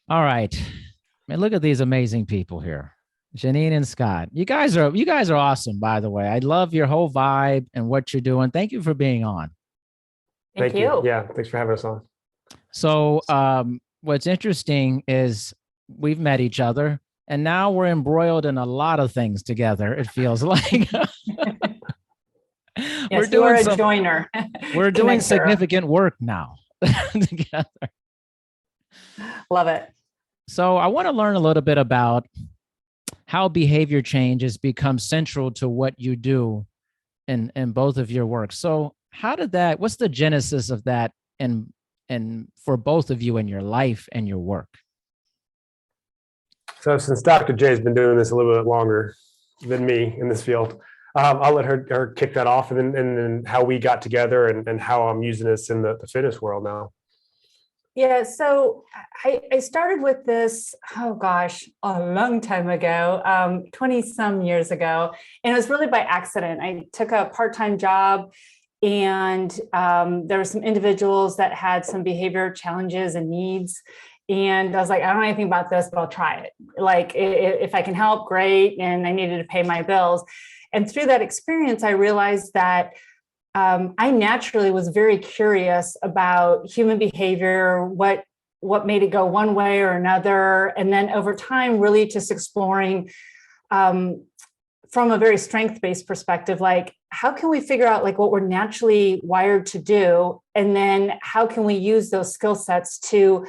All right. Man, look at these amazing people here. Janine and Scott. You guys are awesome, by the way. I love your whole vibe and what you're doing. Thank you for being on. Thank Thank you. you. Yeah, thanks for having us on. So, what's interesting is we've met each other and now we're embroiled in a lot of things together. It feels like we're Yes, you are doing a some joiner, we're doing connector. significant work now together. Love it. So, I want to learn a little bit about how behavior change has become central to what you do in both of your work. So how did that, what's the genesis of that and for both of you in your life and your work? So since Dr. J has been doing this a little bit longer than me in this field, I'll let her kick that off, and then how we got together and how I'm using this in the fitness world now. Yeah, so I started with this, oh gosh, a long time ago, 20 some years ago. And it was really by accident. I took a part-time job and there were some individuals that had some behavior challenges and needs. And I was like, I don't know anything about this, but I'll try it. Like if I can help, great. And I needed to pay my bills. And through that experience, I realized that I naturally was very curious about human behavior, what made it go one way or another, and then over time, really just exploring from a very strength-based perspective, like how can we figure out like what we're naturally wired to do, and then how can we use those skill sets to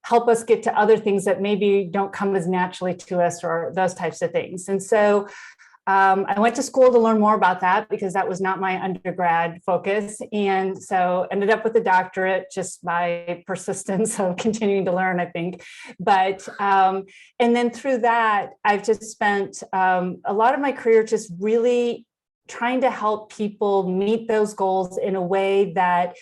help us get to other things that maybe don't come as naturally to us, or those types of things. And so I went to school to learn more about that because that was not my undergrad focus. And so ended up with a doctorate just by persistence of continuing to learn, I think. But, and then through that, I've just spent a lot of my career just really trying to help people meet those goals in a way that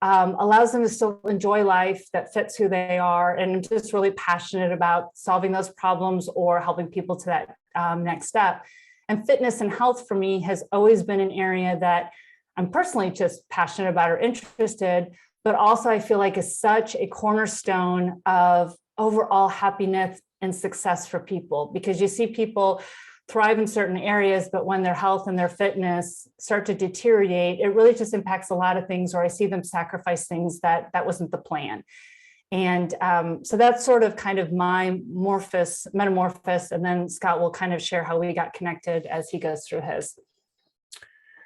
allows them to still enjoy life, that fits who they are. And I'm just really passionate about solving those problems or helping people to that next step. And fitness and health for me has always been an area that I'm personally just passionate about or interested, but also I feel like is such a cornerstone of overall happiness and success for people, because you see people thrive in certain areas, but when their health and their fitness start to deteriorate, it really just impacts a lot of things, or I see them sacrifice things that wasn't the plan. And so that's sort of kind of my metamorphosis. And then Scott will kind of share how we got connected as he goes through his.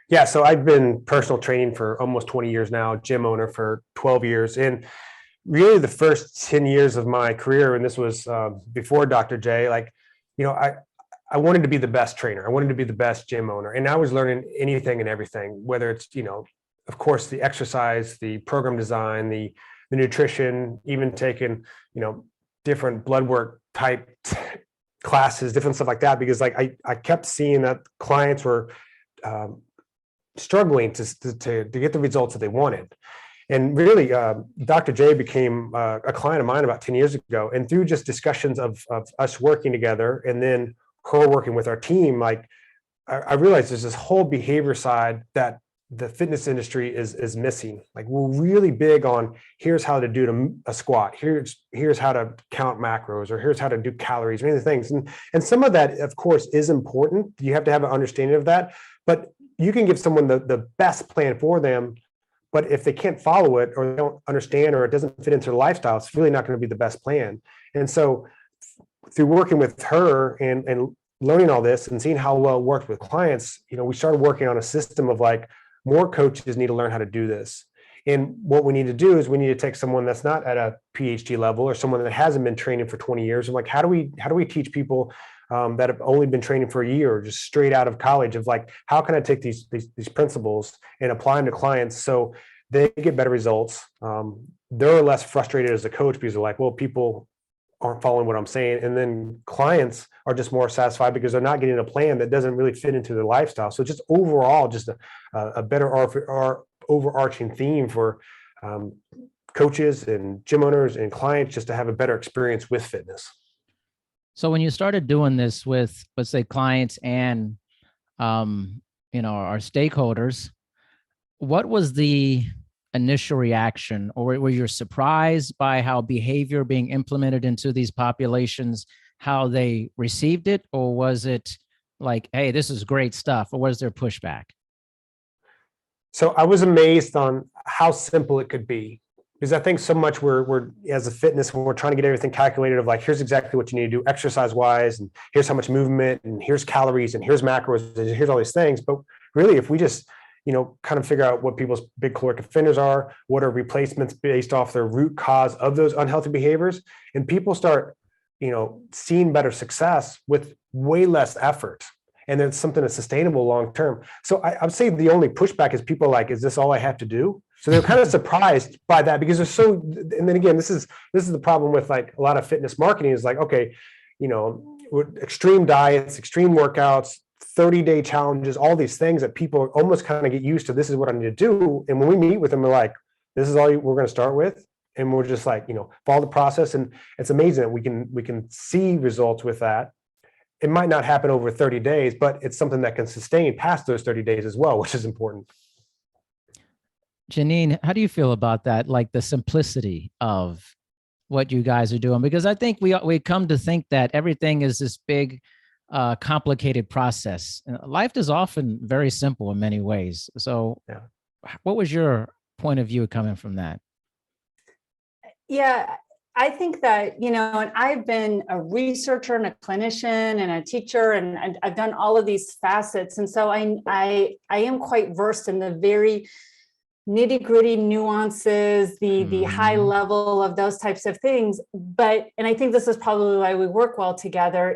Yeah, so I've been personal training for almost 20 years now, gym owner for 12 years. And really the first 10 years of my career, and this was before Dr. J, like, I wanted to be the best trainer. I wanted to be the best gym owner. And I was learning anything and everything, whether it's, of course, the exercise, the program design, the nutrition, even taking, different blood work type classes, different stuff like that, because like I kept seeing that clients were struggling to get the results that they wanted. And really, Dr. J became a client of mine about 10 years ago. And through just discussions of us working together and then her working with our team, like I realized there's this whole behavior side that the fitness industry is missing. Like we're really big on here's how to do a squat, here's how to count macros, or here's how to do calories, many of the things. And some of that, of course, is important. You have to have an understanding of that, but you can give someone the best plan for them. But if they can't follow it, or they don't understand, or it doesn't fit into their lifestyle, it's really not going to be the best plan. And so through working with her and learning all this and seeing how well it worked with clients, we started working on a system of like, more coaches need to learn how to do this. And what we need to do is we need to take someone that's not at a PhD level, or someone that hasn't been training for 20 years. And like, how do we teach people that have only been training for a year, or just straight out of college, of like, how can I take these principles and apply them to clients so they get better results? They're less frustrated as a coach because they're like, well, people aren't following what I'm saying. And then clients are just more satisfied because they're not getting a plan that doesn't really fit into their lifestyle. So just overall, just a better overarching theme for coaches and gym owners and clients, just to have a better experience with fitness. So when you started doing this with, let's say, clients and, our stakeholders, what was the initial reaction, or were you surprised by how behavior being implemented into these populations, how they received it? Or was it like, hey, this is great stuff? Or was there pushback? So I was amazed on how simple it could be, because I think so much we're as a fitness, when we're trying to get everything calculated of like, here's exactly what you need to do exercise wise, and here's how much movement, and here's calories, and here's macros, and here's all these things. But really, if we just, kind of figure out what people's big caloric offenders are, what are replacements based off their root cause of those unhealthy behaviors, and people start, seeing better success with way less effort. And then something that's sustainable long term. So I would say the only pushback is people are like, is this all I have to do? So they're kind of surprised by that, because they're so, and then again, this is the problem with like a lot of fitness marketing is like, okay, extreme diets, extreme workouts, 30-day challenges, all these things that people almost kind of get used to. This is what I need to do. And when we meet with them, we're like, this is all we're going to start with. And we're just like, follow the process. And it's amazing that we can see results with that. It might not happen over 30 days, but it's something that can sustain past those 30 days as well, which is important. Janine, how do you feel about that? Like the simplicity of what you guys are doing? Because I think we come to think that everything is this big, complicated process. Life is often very simple in many ways. So what was your point of view coming from that? Yeah, I think that, and I've been a researcher and a clinician and a teacher, and I've done all of these facets. And so I am quite versed in the very nitty-gritty nuances, the high level of those types of things. And I think this is probably why we work well together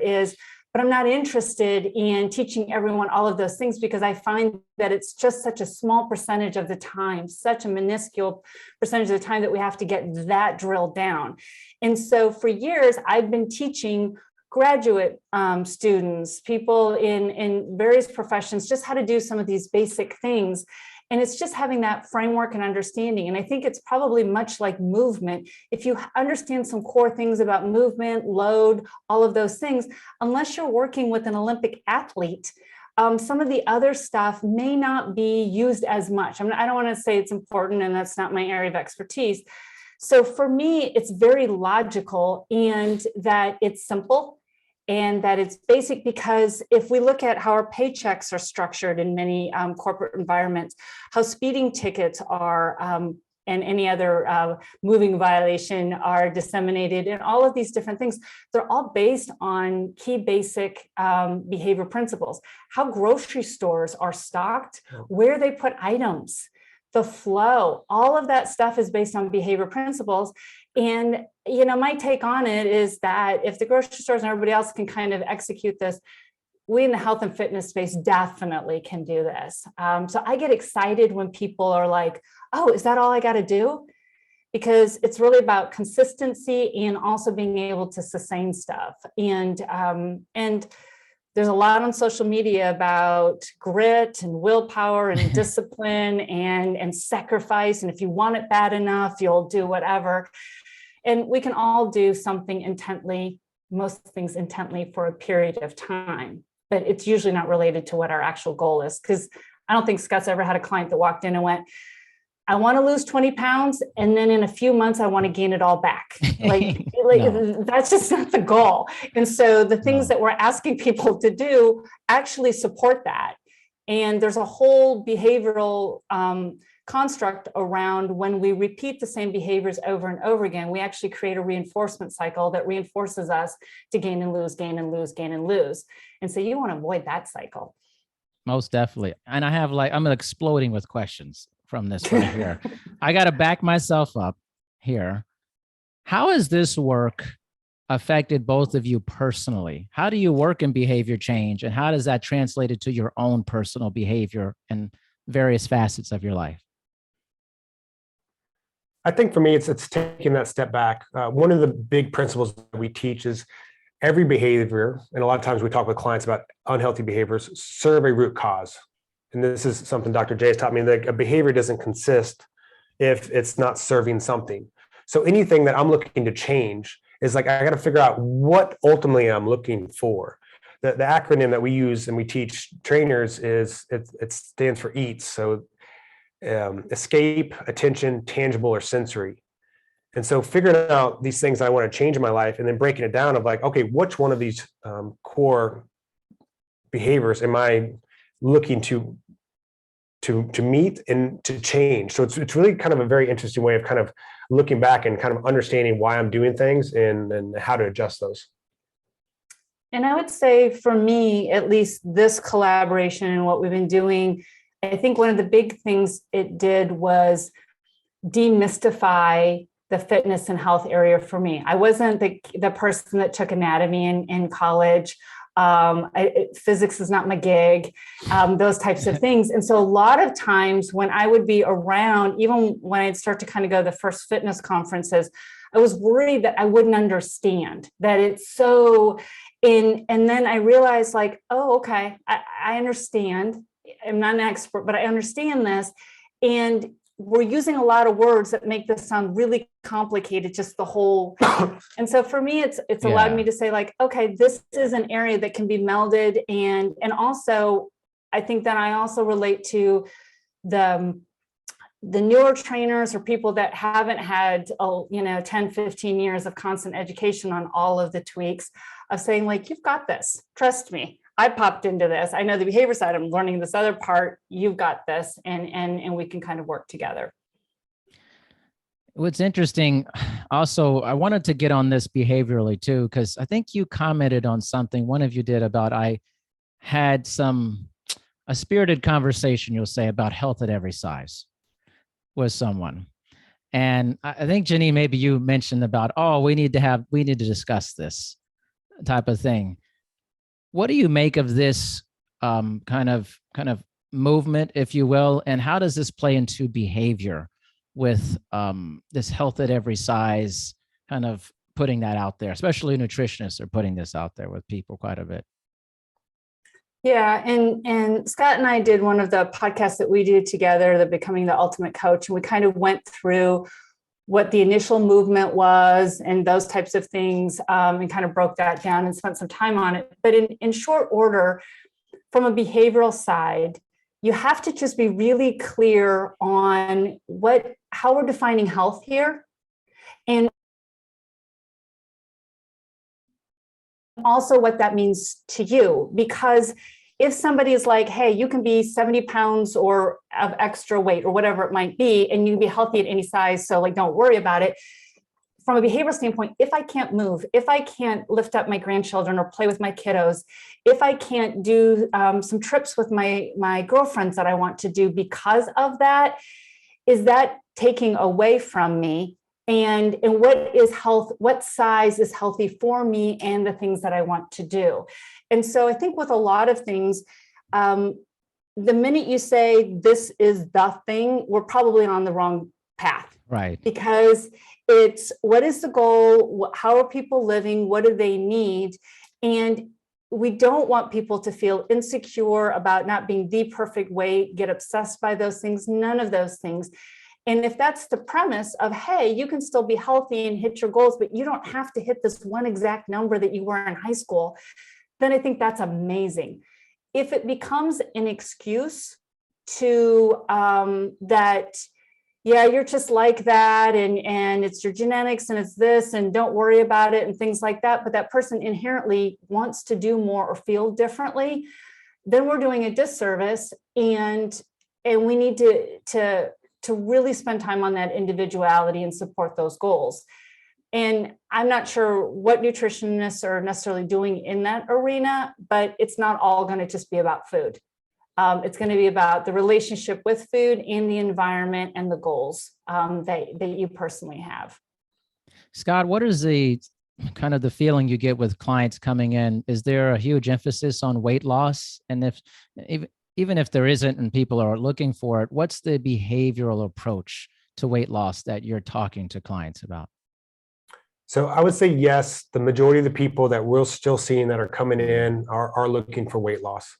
but I'm not interested in teaching everyone all of those things, because I find that it's just such a small percentage of the time, such a minuscule percentage of the time that we have to get that drilled down. And so for years, I've been teaching graduate students, people in various professions, just how to do some of these basic things. And it's just having that framework and understanding. And I think it's probably much like movement. If you understand some core things about movement, load, all of those things, unless you're working with an Olympic athlete, some of the other stuff may not be used as much. I don't want to say it's important, and that's not my area of expertise. So for me, it's very logical, and that it's simple, and that it's basic, because if we look at how our paychecks are structured in many corporate environments, how speeding tickets are and any other moving violation are disseminated, and all of these different things, they're all based on key basic behavior principles. How grocery stores are stocked, where they put items, the flow, all of that stuff is based on behavior principles. And, my take on it is that if the grocery stores and everybody else can kind of execute this, we in the health and fitness space definitely can do this. So I get excited when people are like, oh, is that all I got to do? Because it's really about consistency and also being able to sustain stuff. And there's a lot on social media about grit and willpower and discipline and sacrifice. And if you want it bad enough, you'll do whatever. And we can all do something intently, most things intently, for a period of time, but it's usually not related to what our actual goal is. Because I don't think Scott's ever had a client that walked in and went, I want to lose 20 pounds, and then in a few months, I want to gain it all back. No. That's just not the goal. And so the things that we're asking people to do actually support that. And there's a whole behavioral construct around when we repeat the same behaviors over and over again, we actually create a reinforcement cycle that reinforces us to gain and lose, gain and lose, gain and lose. And so you want to avoid that cycle. Most definitely. And I'm exploding with questions from this right here. I got to back myself up here. How has this work affected both of you personally? How do you work in behavior change, and how does that translate into your own personal behavior and various facets of your life? I think for me, it's taking that step back. One of the big principles that we teach is every behavior, and a lot of times we talk with clients about unhealthy behaviors, serve a root cause. And this is something Dr. J has taught me, that a behavior doesn't consist if it's not serving something. So anything that I'm looking to change is like, I got to figure out what ultimately I'm looking for. The acronym that we use and we teach trainers is it stands for EATS. So escape, attention, tangible, or sensory. And so figuring out these things I want to change in my life and then breaking it down of like, okay, which one of these core behaviors am I looking to meet and to change? So it's really kind of a very interesting way of kind of looking back and kind of understanding why I'm doing things and how to adjust those. And I would say for me, at least this collaboration and what we've been doing, I think one of the big things it did was demystify the fitness and health area for me. I wasn't the person that took anatomy in college. Physics is not my gig, those types of things. And so a lot of times when I would be around, even when I'd start to kind of go to the first fitness conferences, I was worried that I wouldn't understand, that it's so in. And then I realized like, oh, okay, I understand. I'm not an expert, but I understand this. And we're using a lot of words that make this sound really complicated, just the whole. And so for me, it's allowed me to say like, okay, this is an area that can be melded. And also, I think that I also relate to the newer trainers or people that haven't had, 10, 15 years of constant education on all of the tweaks of saying like, you've got this, trust me. I popped into this. I know the behavior side. I'm learning this other part. You've got this, and we can kind of work together. What's interesting, also, I wanted to get on this behaviorally too, because I think you commented on something. One of you did about I had a spirited conversation, you'll say, about health at every size with someone. And I think Janine, maybe you mentioned about, we need to discuss this type of thing. What do you make of this kind of movement, if you will, and how does this play into behavior with this health at every size, kind of putting that out there? Especially nutritionists are putting this out there with people quite a bit. Yeah, and Scott and I did one of the podcasts that we did together, the Becoming the Ultimate Coach, and we kind of went through what the initial movement was and those types of things, and kind of broke that down and spent some time on it. But in short order, from a behavioral side, you have to just be really clear on how we're defining health here. And also what that means to you, because if somebody is like, hey, you can be 70 pounds or of extra weight or whatever it might be, and you can be healthy at any size, so like, don't worry about it. From a behavioral standpoint, if I can't move, if I can't lift up my grandchildren or play with my kiddos, if I can't do some trips with my girlfriends that I want to do because of that, is that taking away from me? And what is health? What size is healthy for me and the things that I want to do? And so I think with a lot of things, the minute you say this is the thing, we're probably on the wrong path. Right. Because it's what is the goal? How are people living? What do they need? And we don't want people to feel insecure about not being the perfect weight, get obsessed by those things, none of those things. And if that's the premise of, hey, you can still be healthy and hit your goals, but you don't have to hit this one exact number that you were in high school, then I think that's amazing. If it becomes an excuse to that, yeah, you're just like that, and it's your genetics and it's this, and don't worry about it and things like that, but that person inherently wants to do more or feel differently, then we're doing a disservice, and we need to really spend time on that individuality and support those goals. And I'm not sure what nutritionists are necessarily doing in that arena, but it's not all going to just be about food. It's going to be about the relationship with food and the environment and the goals that you personally have. Scott, what is the kind of the feeling you get with clients coming in? Is there a huge emphasis on weight loss? And even if there isn't and people are looking for it, what's the behavioral approach to weight loss that you're talking to clients about? So I would say yes, the majority of the people that we're still seeing that are coming in are looking for weight loss.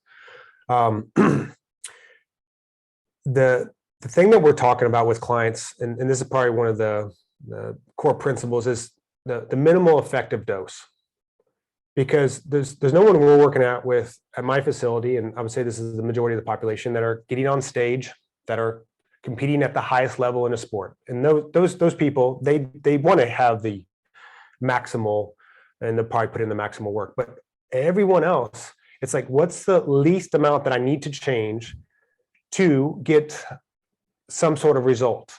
The thing that we're talking about with clients, and this is probably one of the core principles, is the minimal effective dose. Because there's no one we're working at my facility, and I would say this is the majority of the population, that are getting on stage, that are competing at the highest level in a sport. And those people, they want to have the maximal, and they'll probably put in the maximal work. But everyone else, it's like, what's the least amount that I need to change to get some sort of result?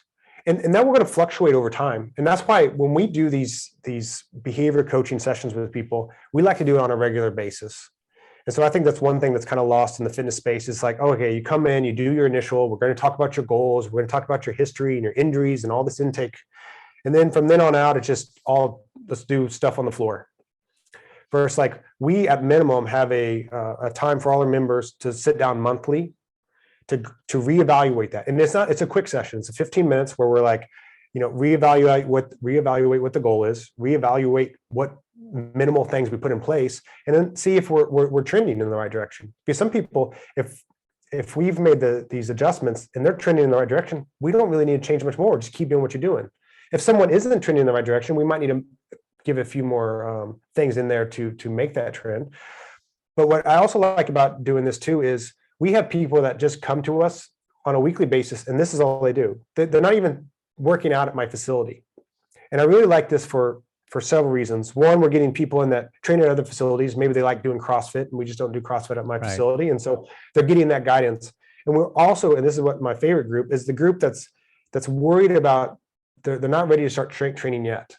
And that we're going to fluctuate over time. And that's why when we do these behavior coaching sessions with people, we like to do it on a regular basis. And so I think that's one thing that's kind of lost in the fitness space. It's like, oh, okay, you come in, you do your initial, we're going to talk about your goals, we're going to talk about your history and your injuries and all this intake. And then from then on out, it's just all, let's do stuff on the floor. Versus like, we at minimum have a time for all our members to sit down monthly to reevaluate that. And it's a quick session. It's a 15 minutes where we're like, reevaluate what the goal is, reevaluate what minimal things we put in place, and then see if we're trending in the right direction. Because some people, if we've made these adjustments and they're trending in the right direction, we don't really need to change much more. Just keep doing what you're doing. If someone isn't trending in the right direction, we might need to give a few more things in there to make that trend. But what I also like about doing this too is we have people that just come to us on a weekly basis, and this is all they do. They're not even working out at my facility. And I really like this for several reasons. One, we're getting people in that train at other facilities. Maybe they like doing CrossFit, and we just don't do CrossFit at my facility. And so they're getting that guidance. And we're also, and this is what my favorite group is, the group that's worried about, they're not ready to start training yet.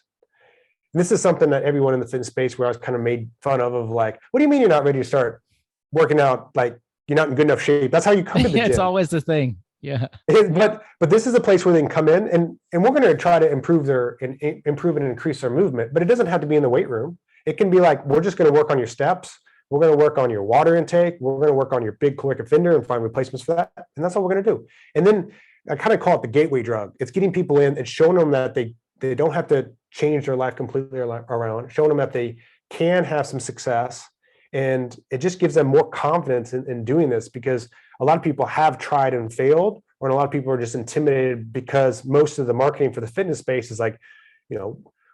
And this is something that everyone in the fitness space where I was kind of made fun of like, what do you mean you're not ready to start working out? Like, you're not in good enough shape. That's how you come to the gym. It's always the thing. Yeah. But this is a place where they can come in and we're going to try to improve and increase their movement, but it doesn't have to be in the weight room. It can be like, we're just going to work on your steps. We're going to work on your water intake. We're going to work on your big caloric offender and find replacements for that. And that's all we're going to do. And then I kind of call it the gateway drug. It's getting people in and showing them that they don't have to change their life completely around, showing them that they can have some success. And it just gives them more confidence in doing this, because a lot of people have tried and failed, or a lot of people are just intimidated because most of the marketing for the fitness space is like,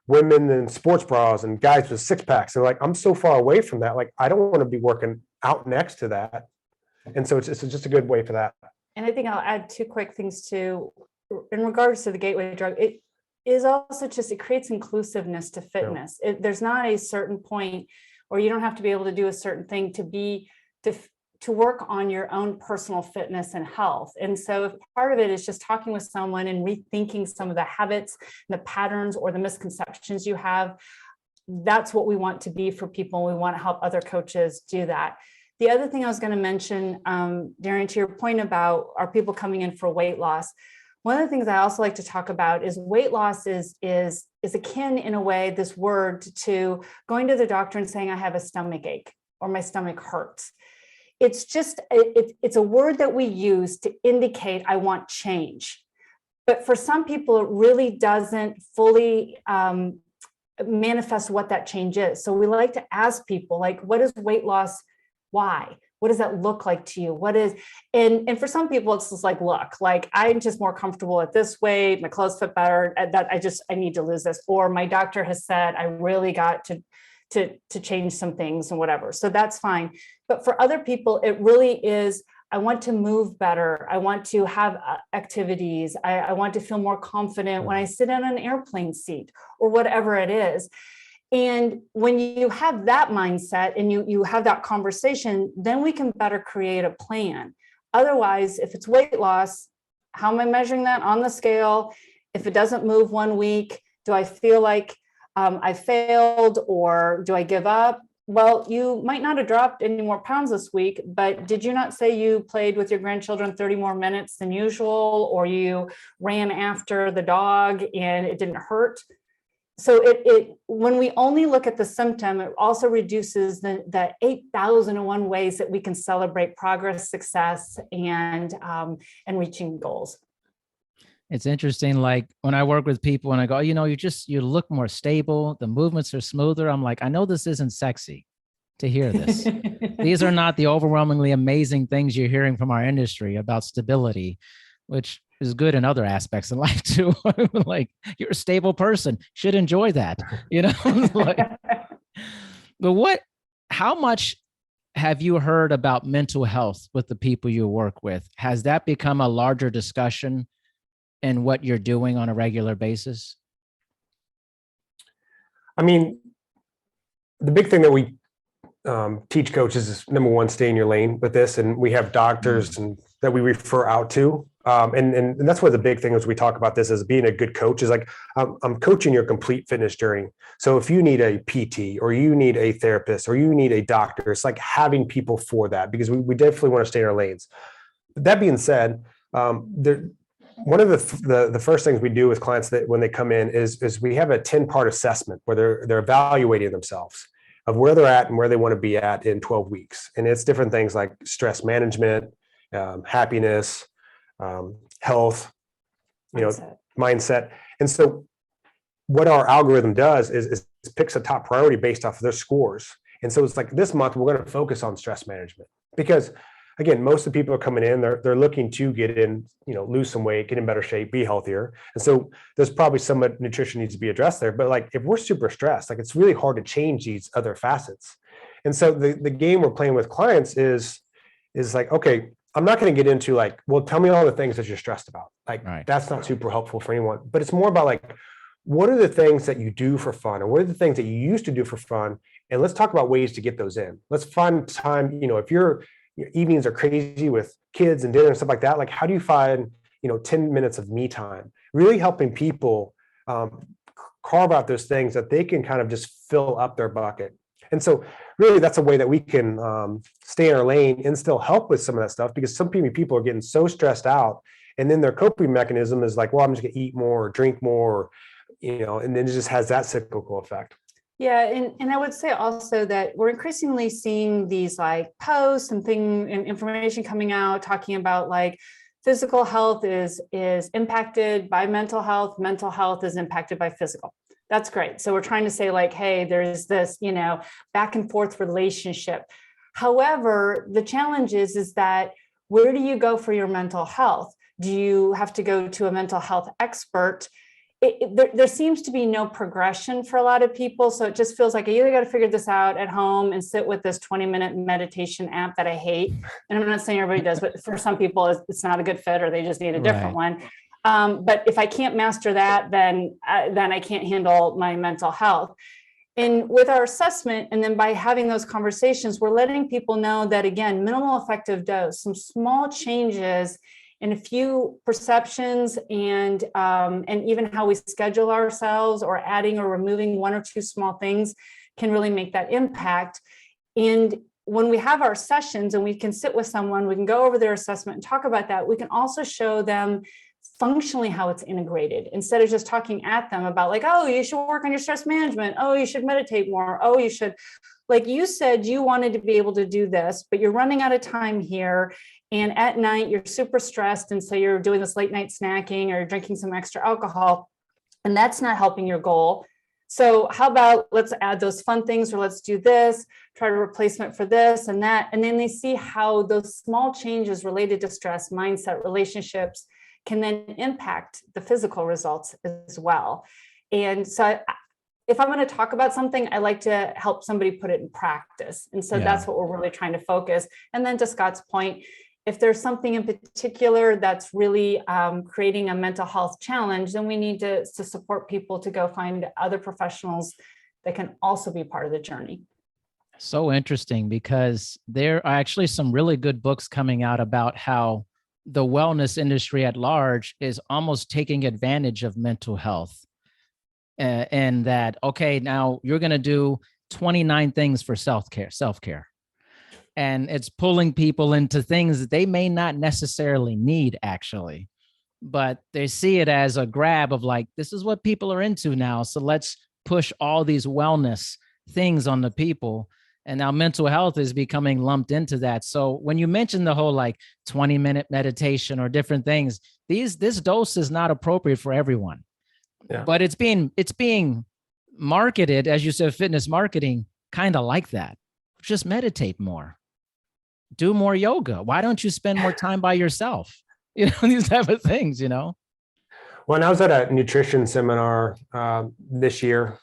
women in sports bras and guys with six packs. They're like, I'm so far away from that. Like, I don't want to be working out next to that. And so it's just a good way for that. And I think I'll add two quick things too, in regards to the gateway drug. It is also just, it creates inclusiveness to fitness. There's not a certain point, or you don't have to be able to do a certain thing to work on your own personal fitness and health. And so if part of it is just talking with someone and rethinking some of the habits, the patterns, or the misconceptions you have, that's what we want to be for people. We want to help other coaches do that. The other thing I was going to mention, Darren, to your point about are people coming in for weight loss, one of the things I also like to talk about is weight loss is akin in a way, this word, to going to the doctor and saying, I have a stomach ache or my stomach hurts. It's just, it's a word that we use to indicate I want change. But for some people, it really doesn't fully manifest what that change is. So we like to ask people, like, what is weight loss? Why? What does that look like to you? What is, and for some people, it's just like, look, like, I'm just more comfortable at this weight, my clothes fit better, that I need to lose this. Or my doctor has said, I really got to change some things and whatever. So that's fine. But for other people, it really is, I want to move better. I want to have activities. I want to feel more confident when I sit in an airplane seat or whatever it is. And when you have that mindset and you have that conversation, then we can better create a plan. Otherwise, if it's weight loss, how am I measuring that on the scale? If it doesn't move 1 week, do I feel like I failed, or do I give up? Well, you might not have dropped any more pounds this week, but did you not say you played with your grandchildren 30 more minutes than usual, or you ran after the dog and it didn't hurt? So it when we only look at the symptom, it also reduces the 8,001 ways that we can celebrate progress, success, and reaching goals. It's interesting. Like when I work with people and I go, you look more stable. The movements are smoother. I'm like, I know this isn't sexy to hear this. These are not the overwhelmingly amazing things you're hearing from our industry about stability, which is good in other aspects of life too. Like, you're a stable person, should enjoy that, but how much have you heard about mental health with the people you work with? Has that become a larger discussion in what you're doing on a regular basis? I mean, the big thing that we teach coaches is, number one, stay in your lane with this. And we have doctors and that we refer out to. And that's where the big thing is, we talk about this as being a good coach is like, I'm coaching your complete fitness journey. So if you need a PT or you need a therapist or you need a doctor, it's like having people for that, because we definitely want to stay in our lanes. That being said, one of the first things we do with clients that when they come in is we have a 10-part assessment where they're evaluating themselves of where they're at and where they want to be at in 12 weeks. And it's different things like stress management, happiness, health, mindset. And so what our algorithm does is picks a top priority based off of their scores. And so it's like, this month we're going to focus on stress management, because again, most of the people are coming in, they're looking to get in, lose some weight, get in better shape, be healthier. And so there's probably some nutrition needs to be addressed there. But like, if we're super stressed, like, it's really hard to change these other facets. And so the game we're playing with clients is like, okay, I'm not going to get into like, well, tell me all the things that you're stressed about. Like, right. That's not super helpful for anyone, but it's more about like, what are the things that you do for fun? And what are the things that you used to do for fun? And let's talk about ways to get those in. Let's find time, if your evenings are crazy with kids and dinner and stuff like that, like, how do you find, 10 minutes of me time? Really helping people carve out those things that they can kind of just fill up their bucket. And so really that's a way that we can stay in our lane and still help with some of that stuff, because some people are getting so stressed out, and then their coping mechanism is like, well, I'm just gonna eat more or drink more, and then it just has that cyclical effect. Yeah, and I would say also that we're increasingly seeing these like posts and information coming out talking about like physical health is impacted by mental health is impacted by physical. That's great. So we're trying to say like, hey, there's this, back and forth relationship. However, the challenge is that where do you go for your mental health? Do you have to go to a mental health expert? There seems to be no progression for a lot of people. So it just feels like I either got to figure this out at home and sit with this 20-minute meditation app that I hate. And I'm not saying everybody does, but for some people, it's not a good fit, or they just need a different one. But if I can't master that, then I can't handle my mental health. And with our assessment, and then by having those conversations, we're letting people know that, again, minimal effective dose, some small changes and a few perceptions and even how we schedule ourselves, or adding or removing one or two small things, can really make that impact. And when we have our sessions and we can sit with someone, we can go over their assessment and talk about that. We can also show them functionally how it's integrated, instead of just talking at them about like, oh, you should work on your stress management. Oh, you should meditate more. Oh, you should, like you said, you wanted to be able to do this, but you're running out of time here. And at night, you're super stressed. And so you're doing this late night snacking or drinking some extra alcohol, and that's not helping your goal. So how about let's add those fun things, or let's do this, try a replacement for this and that. And then they see how those small changes related to stress, mindset, relationships can then impact the physical results as well. And so if I'm going to talk about something, I like to help somebody put it in practice. And so that's what we're really trying to focus. And then to Scott's point, if there's something in particular that's really creating a mental health challenge, then we need to support people to go find other professionals that can also be part of the journey. So interesting, because there are actually some really good books coming out about how the wellness industry at large is almost taking advantage of mental health. And that, okay, now you're going to do 29 things for self-care. And it's pulling people into things that they may not necessarily need, actually, but they see it as a grab of like, this is what people are into now. So let's push all these wellness things on the people. And now mental health is becoming lumped into that. So when you mention the whole like 20-minute meditation or different things, this dose is not appropriate for everyone. Yeah. But it's being marketed, as you said, fitness marketing, kind of like that. Just meditate more. Do more yoga. Why don't you spend more time by yourself? These type of things, When I was at a nutrition seminar this year,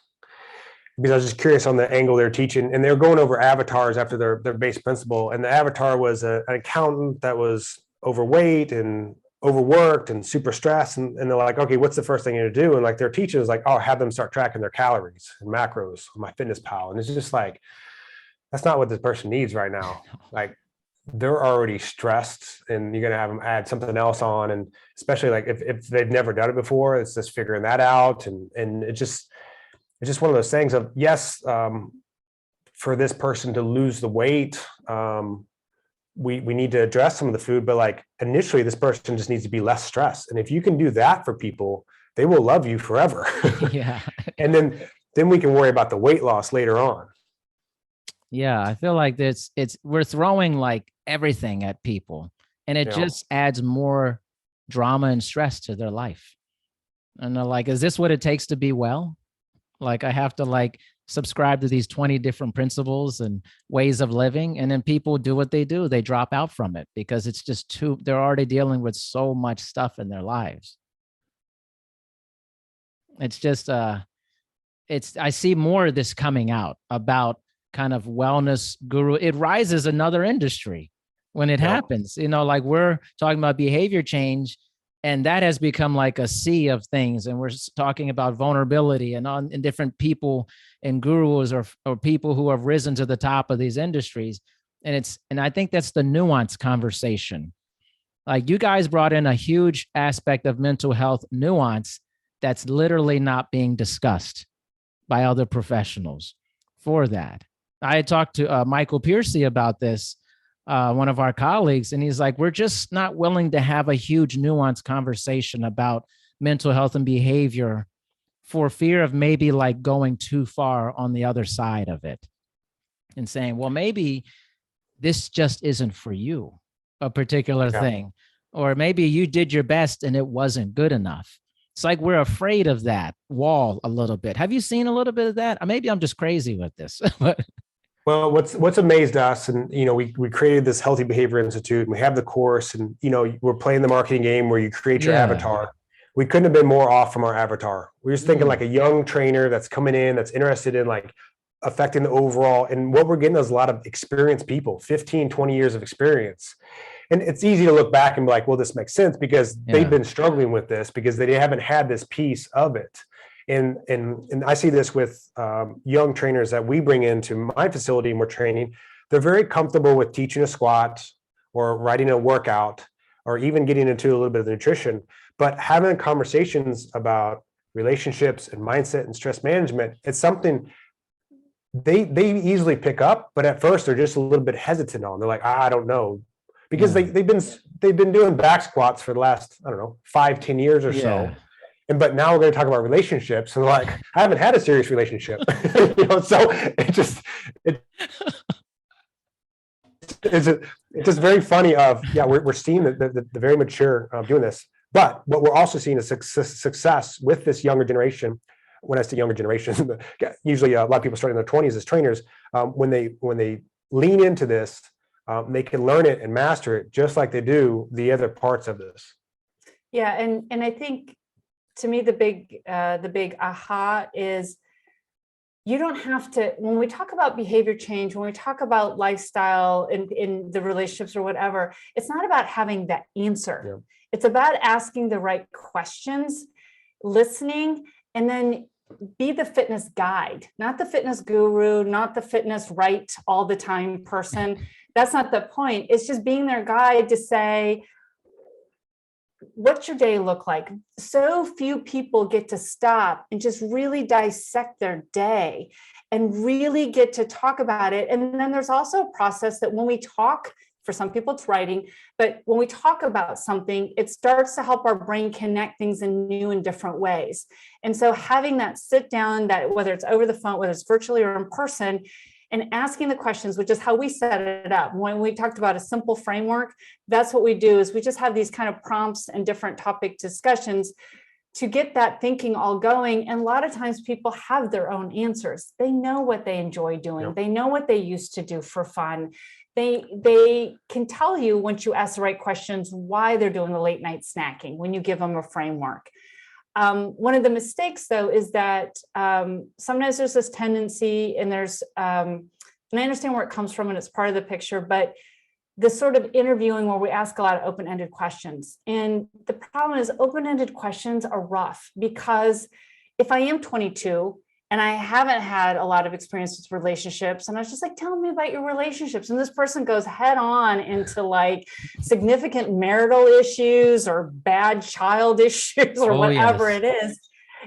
because I was just curious on the angle they're teaching, and they're going over avatars after their base principle. And the avatar was an accountant that was overweight and overworked and super stressed. And they're like, okay, what's the first thing you need to do? And like their teacher is like, oh, have them start tracking their calories and macros on MyFitnessPal. And it's just like, that's not what this person needs right now. Like they're already stressed and you're going to have them add something else on. And especially like if they've never done it before, it's just figuring that out. And it's just one of those things of, yes, for this person to lose the weight, we need to address some of the food, but like initially this person just needs to be less stressed. And if you can do that for people, they will love you forever. Yeah. And then we can worry about the weight loss later on. Yeah, I feel like we're throwing like everything at people, and it just adds more drama and stress to their life. And they're like, is this what it takes to be well? Like I have to like subscribe to these 20 different principles and ways of living, and then people do what they do. They drop out from it because it's just they're already dealing with so much stuff in their lives. It's just I see more of this coming out about kind of wellness guru. It rises another industry when it happens, like we're talking about behavior change, and that has become like a sea of things. And we're talking about vulnerability and different people and gurus or people who have risen to the top of these industries. And I think that's the nuance conversation. Like you guys brought in a huge aspect of mental health nuance that's literally not being discussed by other professionals for that. I had talked to Michael Piercy about this, one of our colleagues, and he's like, we're just not willing to have a huge nuanced conversation about mental health and behavior for fear of maybe like going too far on the other side of it and saying, well, maybe this just isn't for you, a particular thing, or maybe you did your best and it wasn't good enough. It's like we're afraid of that wall a little bit. Have you seen a little bit of that? Maybe I'm just crazy with this. Well, what's amazed us, and we created this Healthy Behavior Institute, and we have the course, and we're playing the marketing game where you create your avatar. We couldn't have been more off from our avatar. We were just thinking like a young trainer that's coming in, that's interested in like affecting the overall. And what we're getting is a lot of experienced people, 15, 20 years of experience. And it's easy to look back and be like, well, this makes sense because they've been struggling with this because they haven't had this piece of it. And I see this with young trainers that we bring into my facility and we're training. They're very comfortable with teaching a squat or writing a workout or even getting into a little bit of nutrition, but having conversations about relationships and mindset and stress management, it's something they easily pick up, but at first they're just a little bit hesitant on. They're like, I don't know, because they've been doing back squats for the last, I don't know, 5-10 years or so. But now we're going to talk about relationships, and like, I haven't had a serious relationship, so it's just very funny we're seeing the very mature doing this. But what we're also seeing is success with this younger generation. When I say younger generation, usually a lot of people starting in their 20s as trainers, when they lean into this, they can learn it and master it just like they do the other parts of this. Yeah, and I think to me the big aha is you don't have to, when we talk about behavior change, when we talk about lifestyle in the relationships or whatever, it's not about having that answer. Yeah. It's about asking the right questions, listening, and then be the fitness guide, not the fitness guru, not the fitness right all the time person. That's not the point. It's just being their guide to say, what's your day look like? So few people get to stop and just really dissect their day and really get to talk about it. And then there's also a process that when we talk, for some people it's writing, but when we talk about something, it starts to help our brain connect things in new and different ways. And so having that sit down, that whether it's over the phone, whether it's virtually or in person, and asking the questions, which is how we set it up. When we talked about a simple framework, that's what we do, is we just have these kind of prompts and different topic discussions to get that thinking all going. And a lot of times people have their own answers. They know what they enjoy doing. Yep. They know what they used to do for fun. They can tell you, once you ask the right questions, why they're doing the late night snacking when you give them a framework. One of the mistakes, though, is that sometimes there's this tendency, and there's, and I understand where it comes from and it's part of the picture, but this sort of interviewing where we ask a lot of open-ended questions. And the problem is open-ended questions are rough, because if I am 22 and I haven't had a lot of experience with relationships, and I was just like, tell me about your relationships. And this person goes head on into like significant marital issues or bad child issues or whatever it is,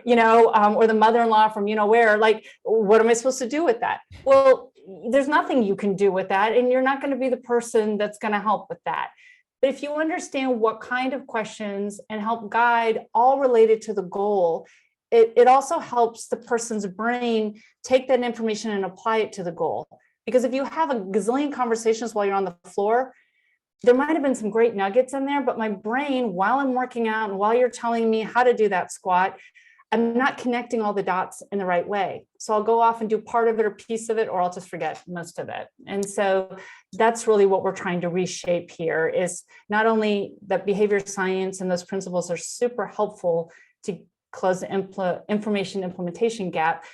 or the mother-in-law from, where, like, what am I supposed to do with that? Well, there's nothing you can do with that. And you're not going to be the person that's going to help with that. But if you understand what kind of questions and help guide all related to the goal, it also helps the person's brain take that information and apply it to the goal. Because if you have a gazillion conversations while you're on the floor, there might have been some great nuggets in there, but my brain, while I'm working out and while you're telling me how to do that squat, I'm not connecting all the dots in the right way. So I'll go off and do part of it or piece of it, or I'll just forget most of it. And so that's really what we're trying to reshape here, is not only that behavior science and those principles are super helpful to close the information implementation gap,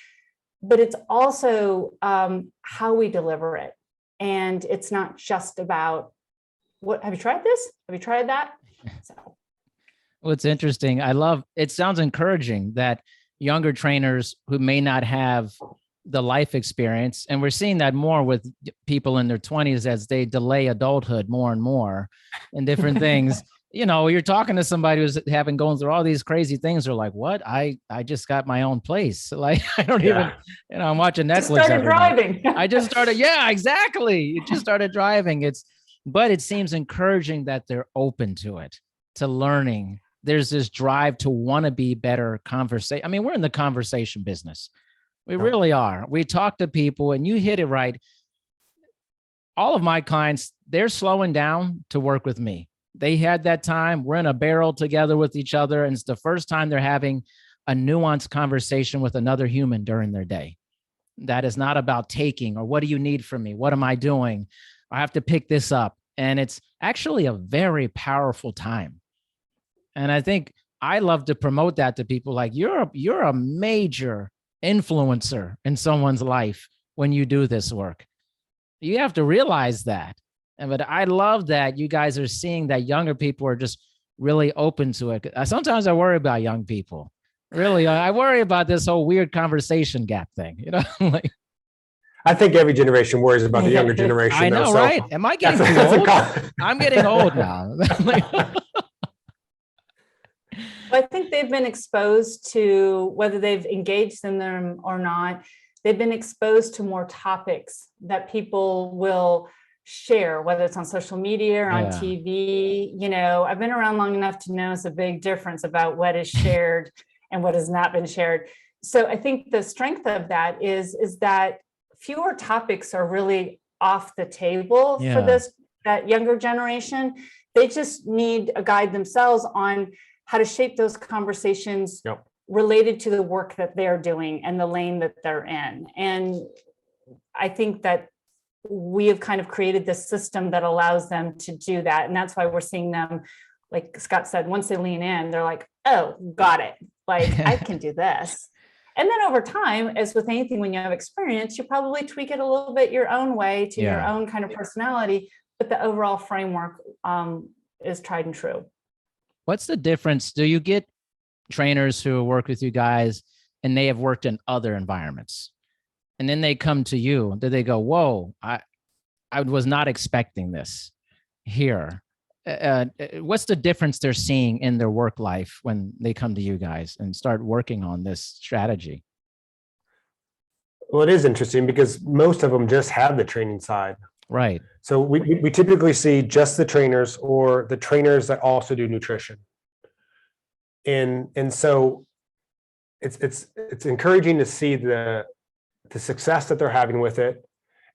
but it's also how we deliver it. And it's not just about, what, have you tried this? Have you tried that? So. Well, it's interesting. It sounds encouraging that younger trainers who may not have the life experience, and we're seeing that more with people in their 20s as they delay adulthood more and more and different things. You're talking to somebody who's going through all these crazy things. They're like, what? I just got my own place. Like, I don't even, I'm watching Netflix. Just started driving. I just started. Yeah, exactly. You just started driving. But it seems encouraging that they're open to it, to learning. There's this drive to want to be better conversation. I mean, we're in the conversation business. We really are. We talk to people, and you hit it right. All of my clients, they're slowing down to work with me. They had that time. We're in a barrel together with each other. And it's the first time they're having a nuanced conversation with another human during their day. That is not about taking, or what do you need from me? What am I doing? I have to pick this up. And it's actually a very powerful time. And I think I love to promote that to people. Like, you're a major influencer in someone's life when you do this work. You have to realize that. But I love that you guys are seeing that younger people are just really open to it. Sometimes I worry about young people. Really, I worry about this whole weird conversation gap thing. Like, I think every generation worries about the younger generation. I know, right? Am I getting too old? I'm getting old now. I think they've been exposed to, whether they've engaged in them or not, they've been exposed to more topics that people will share, whether it's on social media or on TV. I've been around long enough to know it's a big difference about what is shared and what has not been shared. So I think the strength of that is that fewer topics are really off the table for that younger generation. They just need a guide themselves on how to shape those conversations related to the work that they're doing and the lane that they're in. And I think that we have kind of created this system that allows them to do that. And that's why we're seeing them, like Scott said, once they lean in, they're like, oh, got it. Like, I can do this. And then over time, as with anything, when you have experience, you probably tweak it a little bit your own way to your own kind of personality, but the overall framework is tried and true. What's the difference? Do you get trainers who work with you guys and they have worked in other environments, and then they come to you? Do they go, whoa, I was not expecting this here? What's the difference they're seeing in their work life when they come to you guys and start working on this strategy? Well, it is interesting because most of them just have the training side. Right. So we typically see just the trainers or the trainers that also do nutrition. And so it's encouraging to see the success that they're having with it,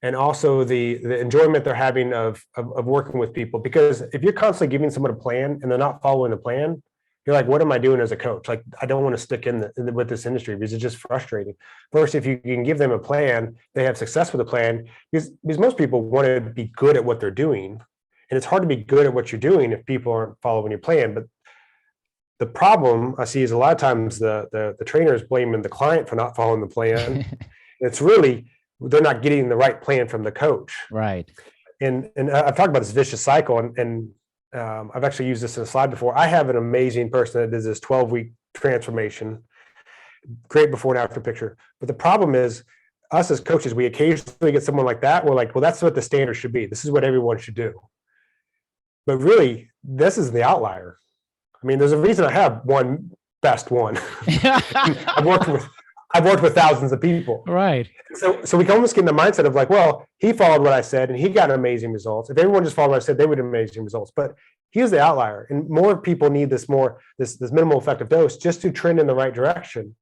and also the enjoyment they're having of working with people. Because if you're constantly giving someone a plan and they're not following the plan, you're like, what am I doing as a coach? Like, I don't want to stick with this industry because it's just frustrating. First, if you can give them a plan, they have success with the plan, because most people want to be good at what they're doing. And it's hard to be good at what you're doing if people aren't following your plan. But the problem I see is a lot of times the trainer is blaming the client for not following the plan. It's really, they're not getting the right plan from the coach. Right. And I've talked about this vicious cycle, and I've actually used this in a slide before. I have an amazing person that does this 12-week transformation, great before and after picture. But the problem is, us as coaches, we occasionally get someone like that. We're like, well, that's what the standard should be. This is what everyone should do. But really, this is the outlier. I mean, there's a reason I have one best one. I've worked with thousands of people. Right. So we can almost get in the mindset of like, well, he followed what I said and he got amazing results. If everyone just followed what I said, they would have amazing results. But he's the outlier, and more people need this minimal effective dose just to trend in the right direction.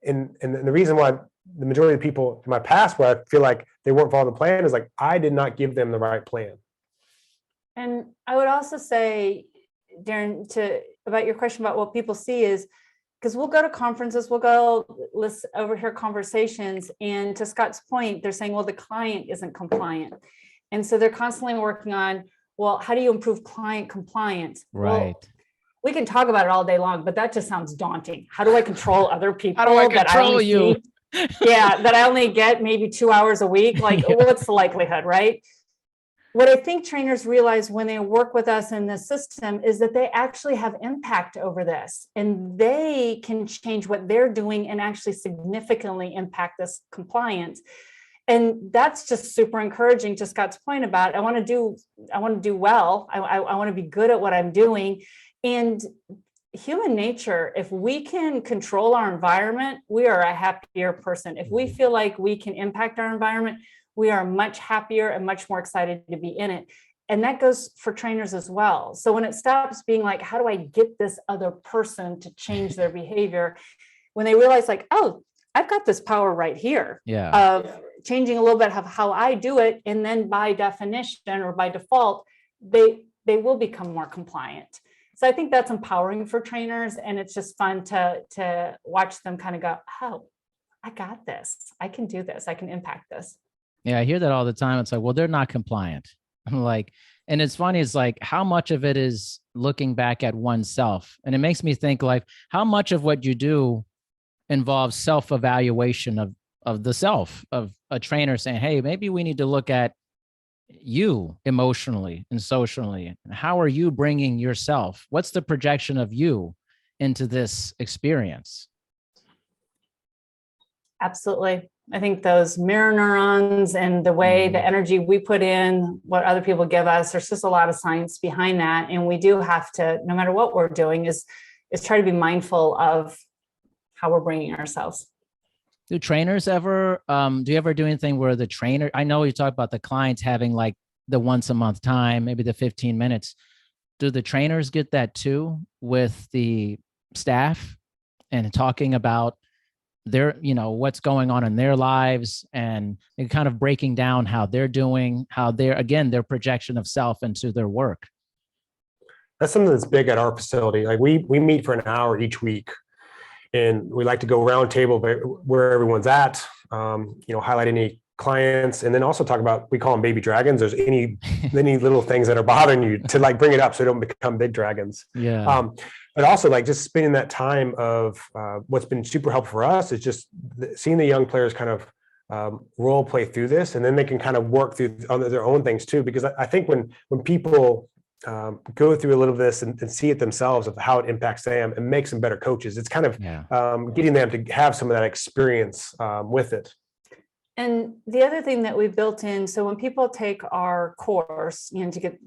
And the reason why the majority of people in my past where I feel like they weren't following the plan is like, I did not give them the right plan. And I would also say, Darren, about your question about what people see is, because we'll go to conferences, we'll go overhear conversations, and to Scott's point, they're saying, well, the client isn't compliant. And so they're constantly working on, well, how do you improve client compliance? Right. Well, we can talk about it all day long, but that just sounds daunting. How do I control other people? How do I control you? Yeah, that I only get maybe 2 hours a week. Like, Yeah. what's the likelihood, right? What I think trainers realize when they work with us in this system is that they actually have impact over this, and they can change what they're doing and actually significantly impact this compliance. And that's just super encouraging, to Scott's point about, I want to do well. I want to be good at what I'm doing. And human nature, if we can control our environment, we are a happier person. If we feel like we can impact our environment, we are much happier and much more excited to be in it. And that goes for trainers as well. So when it stops being like, how do I get this other person to change their behavior? When they realize like, oh, I've got this power right here of changing a little bit of how I do it. And then by definition or by default, they will become more compliant. So I think that's empowering for trainers. And it's just fun to watch them kind of go, oh, I got this. I can do this. I can impact this. Yeah, I hear that all the time. It's like, well, they're not compliant. I'm like, and it's funny, it's like how much of it is looking back at oneself. And it makes me think like how much of what you do involves self-evaluation of the self, of a trainer saying, hey, maybe we need to look at you emotionally and socially. How are you bringing yourself? What's the projection of you into this experience? Absolutely. I think those mirror neurons and the way the energy we put in, what other people give us, there's just a lot of science behind that. And we do have to, no matter what we're doing, is try to be mindful of how we're bringing ourselves. Do trainers ever, do you ever do anything where the trainer, I know you talk about the clients having like the once a month time, maybe the 15 minutes. Do the trainers get that too with the staff and talking about their, what's going on in their lives and kind of breaking down how they're doing, how they're, again, their projection of self into their work? That's something that's big at our facility. Like we meet for an hour each week, and we like to go round table where everyone's at, highlight any clients, and then also talk about, we call them baby dragons. There's any little things that are bothering you to like bring it up so they don't become big dragons. Yeah. But also like just spending that time of what's been super helpful for us is just seeing the young players kind of role play through this, and then they can kind of work through their own things too. Because I think when people go through a little of this and see it themselves of how it impacts them and makes them better coaches, it's kind of getting them to have some of that experience with it. And the other thing that we've built in, so when people take our course, to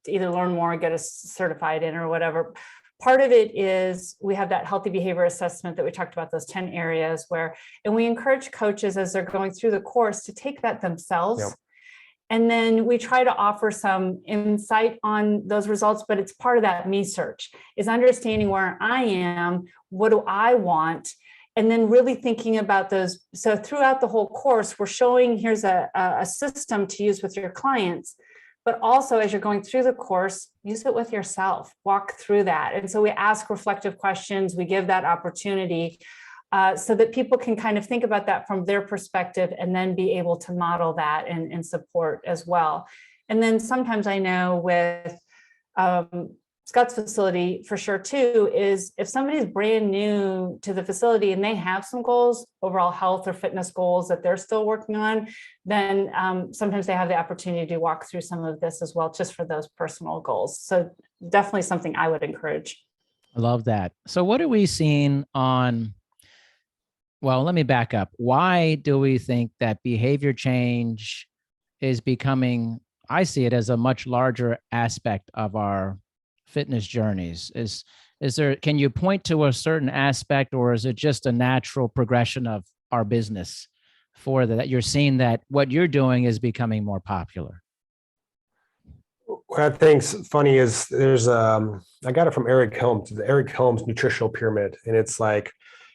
either learn more or get us certified in or whatever, part of it is we have that healthy behavior assessment that we talked about, those 10 areas and we encourage coaches as they're going through the course to take that themselves. Yep. And then we try to offer some insight on those results, but it's part of that me search, is understanding where I am, what do I want, and then really thinking about those. So throughout the whole course, we're showing here's a system to use with your clients, but also as you're going through the course, use it with yourself, walk through that. And so we ask reflective questions, we give that opportunity so that people can kind of think about that from their perspective and then be able to model that and support as well. And then sometimes I know with Scott's facility for sure too, is if somebody's brand new to the facility and they have some goals, overall health or fitness goals that they're still working on, then sometimes they have the opportunity to walk through some of this as well, just for those personal goals. So definitely something I would encourage. I love that. So what are we seeing on, well, let me back up. Why do we think that behavior change is becoming, I see it as a much larger aspect of our fitness journeys? Is there, can you point to a certain aspect, or is it just a natural progression of our business for that you're seeing that what you're doing is becoming more popular? What I think's funny is there's I got it from Eric Helms, the Eric Helms nutritional pyramid, and it's like,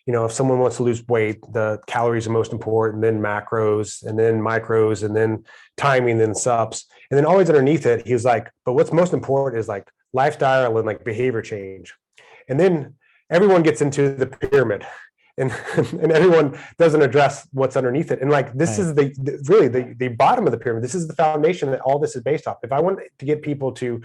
if someone wants to lose weight, the calories are most important, then macros, and then micros, and then timing, then subs, and then always underneath it, he was like, but what's most important is like lifestyle and like behavior change, and then everyone gets into the pyramid. And everyone doesn't address what's underneath it. And like, this is really the bottom of the pyramid. This is the foundation that all this is based off. If I want to get people to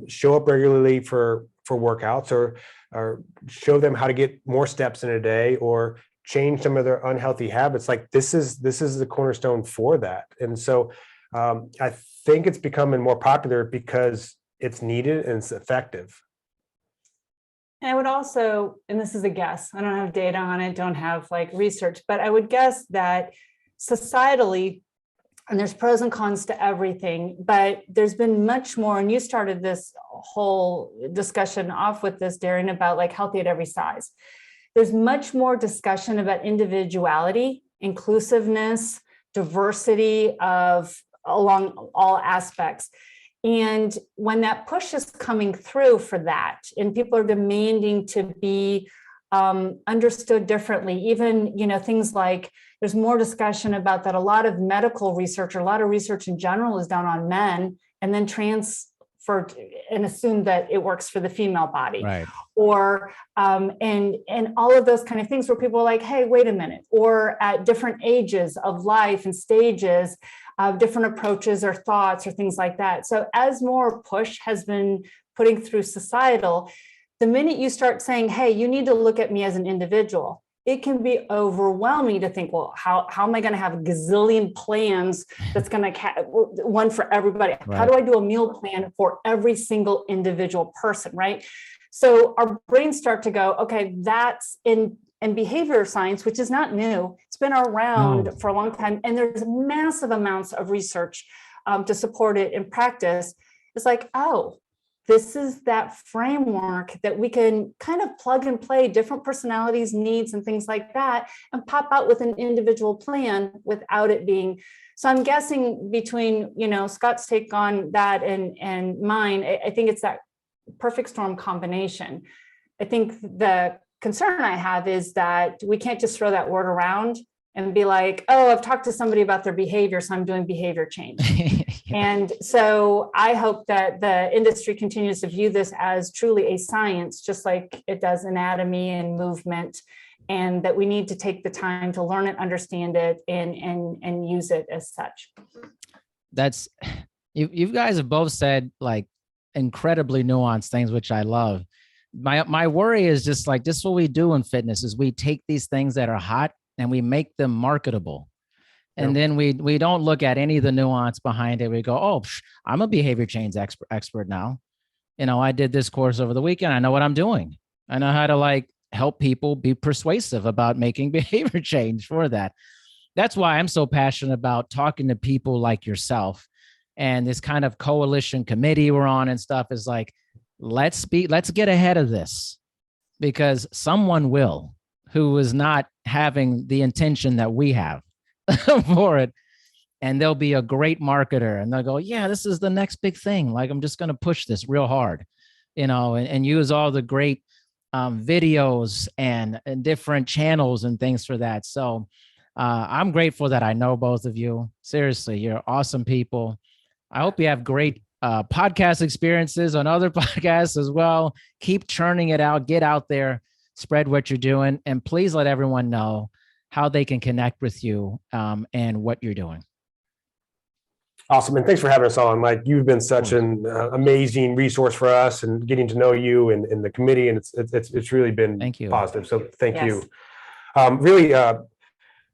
show up regularly for workouts, or show them how to get more steps in a day, or change some of their unhealthy habits, like this is the cornerstone for that. And so I think it's becoming more popular because it's needed and it's effective. And I would also, and this is a guess, I don't have data on it, don't have like research, but I would guess that societally, and there's pros and cons to everything, but there's been much more, and you started this whole discussion off with this, Darren, about like healthy at every size. There's much more discussion about individuality, inclusiveness, diversity along all aspects. And when that push is coming through for that, and people are demanding to be understood differently, even, things like there's more discussion about that. A lot of medical research, or a lot of research in general, is done on men, and then transferred and assumed that it works for the female body. Right. Or and all of those kind of things where people are like, hey, wait a minute, or at different ages of life and stages, different approaches or thoughts or things like that. So as more push has been putting through societal, the minute you start saying, hey, you need to look at me as an individual, it can be overwhelming to think, well, how am I going to have a gazillion plans that's going to one for everybody? Right. How do I do a meal plan for every single individual person, right? So our brains start to go, okay, that's in behavior science, which is not new. It's been around for a long time. And there's massive amounts of research to support it in practice. It's like, oh, this is that framework that we can kind of plug and play different personalities, needs, and things like that, and pop out with an individual plan without it being. So I'm guessing between, Scott's take on that and mine, I think it's that perfect storm combination. I think the concern I have is that we can't just throw that word around and be like, oh, I've talked to somebody about their behavior, so I'm doing behavior change. And so I hope that the industry continues to view this as truly a science, just like it does anatomy and movement, and that we need to take the time to learn it, understand it, and use it as such. That's, you guys have both said like incredibly nuanced things, which I love. My worry is just like, this is what we do in fitness, is we take these things that are hot and we make them marketable. And then we don't look at any of the nuance behind it. We go, oh, I'm a behavior change expert now. I did this course over the weekend. I know what I'm doing. I know how to like help people be persuasive about making behavior change for that. That's why I'm so passionate about talking to people like yourself, and this kind of coalition committee we're on and stuff is like, let's get ahead of this, because someone will, who is not having the intention that we have for it. And they'll be a great marketer, and they'll go, yeah, this is the next big thing. Like, I'm just going to push this real hard, and use all the great videos and different channels and things for that. So I'm grateful that I know both of you. Seriously, you're awesome people. I hope you have great podcast experiences on other podcasts as well. Keep churning it out, get out there, spread what you're doing, and please let everyone know how they can connect with you and what you're doing. Awesome. And thanks for having us on. Like, you've been such an amazing resource for us and getting to know you and the committee. And it's really been Thank you. positive. So thank Yes. you. Really, our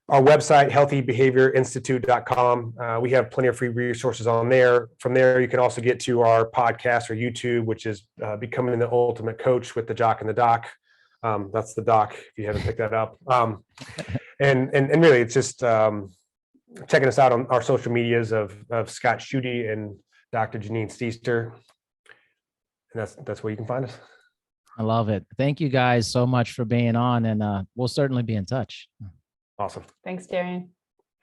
website, healthybehaviorinstitute.com. We have plenty of free resources on there. From there, you can also get to our podcast or YouTube, which is Becoming the Ultimate Coach with the Jock and the Doc. That's the doc, if you haven't picked that up. And really, it's just checking us out on our social medias of Scott Schutte and Dr. Janine Stichter. And that's where you can find us. I love it. Thank you guys so much for being on, and we'll certainly be in touch. Awesome. Thanks, Darian.